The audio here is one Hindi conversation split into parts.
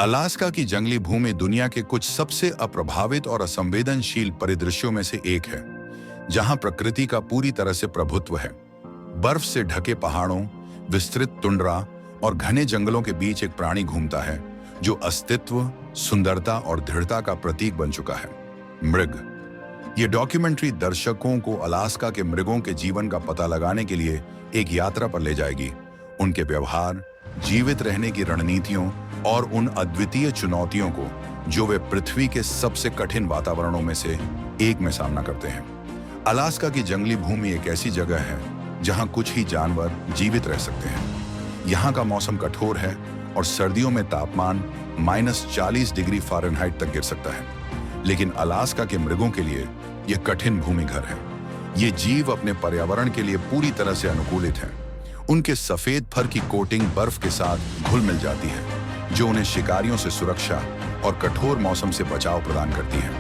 अलास्का की जंगली भूमि दुनिया के कुछ सबसे अप्रभावित और असंवेदनशील परिदृश्यों में से एक है, जहां प्रकृति का पूरी तरह से प्रभुत्व है। बर्फ से ढके पहाड़ों, विस्तृत टुंड्रा और घने जंगलों के बीच एक प्राणी घूमता है जो अस्तित्व, सुंदरता और दृढ़ता का प्रतीक बन चुका है। मृग। ये डॉक्यूमेंट्री दर्शकों को अलास्का के मृगों के जीवन का पता लगाने के लिए एक यात्रा पर ले जाएगी। उनके व्यवहार, जीवित रहने की रणनीतियों और उन अद्वितीय चुनौतियों को जो वे पृथ्वी के सबसे कठिन वातावरणों में से एक में सामना करते हैं। अलास्का की जंगली भूमि एक ऐसी जगह है जहां कुछ ही जानवर जीवित रह सकते हैं। यहाँ का मौसम कठोर है और सर्दियों में तापमान -40 डिग्री फ़ारेनहाइट तक गिर सकता है। लेकिन अलास्का के मृगों के लिए यह कठिन भूमि घर है। ये जीव अपने पर्यावरण के लिए पूरी तरह से अनुकूलित हैं। उनके सफेद फर की कोटिंग बर्फ के साथ घुल मिल जाती है, जो उन्हें शिकारियों से सुरक्षा और कठोर मौसम से बचाव प्रदान करती है।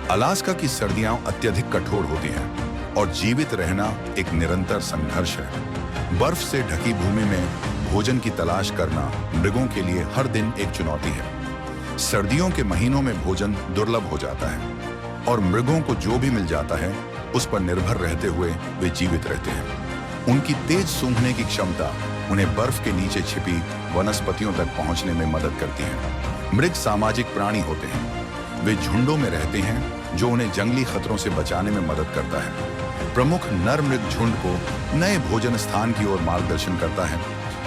अलास्का की सर्दियां अत्यधिक कठोर होती हैं और जीवित रहना एक निरंतर संघर्ष है। बर्फ से ढकी भूमि में भोजन की तलाश करना मृगों के लिए हर दिन एक चुनौती है। सर्दियों के महीनों में भोजन दुर्लभ हो जाता है और मृगों को जो भी मिल जाता है उस पर निर्भर रहते हुए वे जीवित रहते हैं। उनकी तेज सूंघने की क्षमता उन्हें बर्फ के नीचे छिपी वनस्पतियों तक पहुंचने में मदद करती है। मृग सामाजिक प्राणी होते हैं। वे झुंडों में रहते हैं, जो उन्हें जंगली खतरों से बचाने में मदद करता है। प्रमुख नर मृग झुंड को नए भोजन स्थान की ओर मार्गदर्शन करता है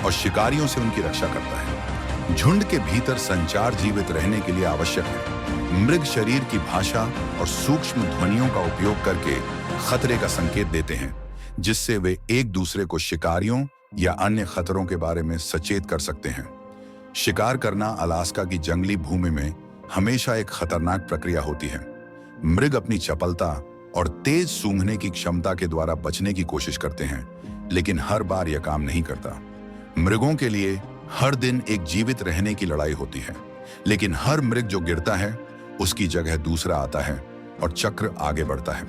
और शिकारियों से उनकी रक्षा करता है। झुंड के भीतर संचार जीवित रहने के लिए आवश्यक है। मृग शरीर की भाषा और सूक्ष्म ध्वनियों का उपयोग करके खतरे का संकेत देते हैं, जिससे वे एक दूसरे को शिकारियों या अन्य खतरों के बारे में सचेत कर सकते हैं। शिकार करना अलास्का की जंगली भूमि में हमेशा एक खतरनाक प्रक्रिया होती है। मृग अपनी चपलता और तेज सूंघने की क्षमता के द्वारा बचने की कोशिश करते हैं, लेकिन हर बार यह काम नहीं करता। मृगों के लिए हर दिन एक जीवित रहने की लड़ाई होती है, लेकिन हर मृग जो गिरता है उसकी जगह दूसरा आता है और चक्र आगे बढ़ता है।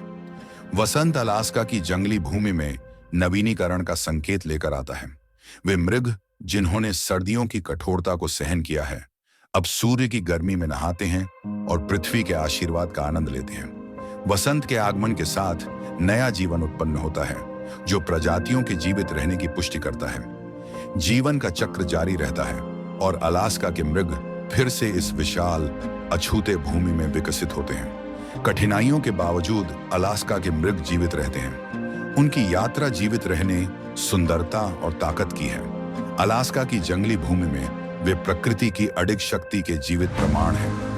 वसंत अलास्का की जंगली भूमि में नवीनीकरण का संकेत लेकर आता है। वे मृग जिन्होंने सर्दियों की कठोरता को सहन किया है, अब सूर्य की गर्मी में नहाते हैं और पृथ्वी के आशीर्वाद का आनंद लेते हैं। वसंत के आगमन के साथ नया जीवन उत्पन्न होता है, जो प्रजातियों के जीवित रहने की पुष्टि करता है। जीवन का चक्र जारी रहता है और अलास्का के मृग फिर से इस विशाल, अछूते भूमि में विकसित होते हैं। कठिनाइयों के बावजूद अलास्का के मृग जीवित रहते हैं। उनकी यात्रा जीवित रहने, सुंदरता और ताकत की है। अलास्का की जंगली भूमि में वे प्रकृति की अडिग शक्ति के जीवित प्रमाण हैं।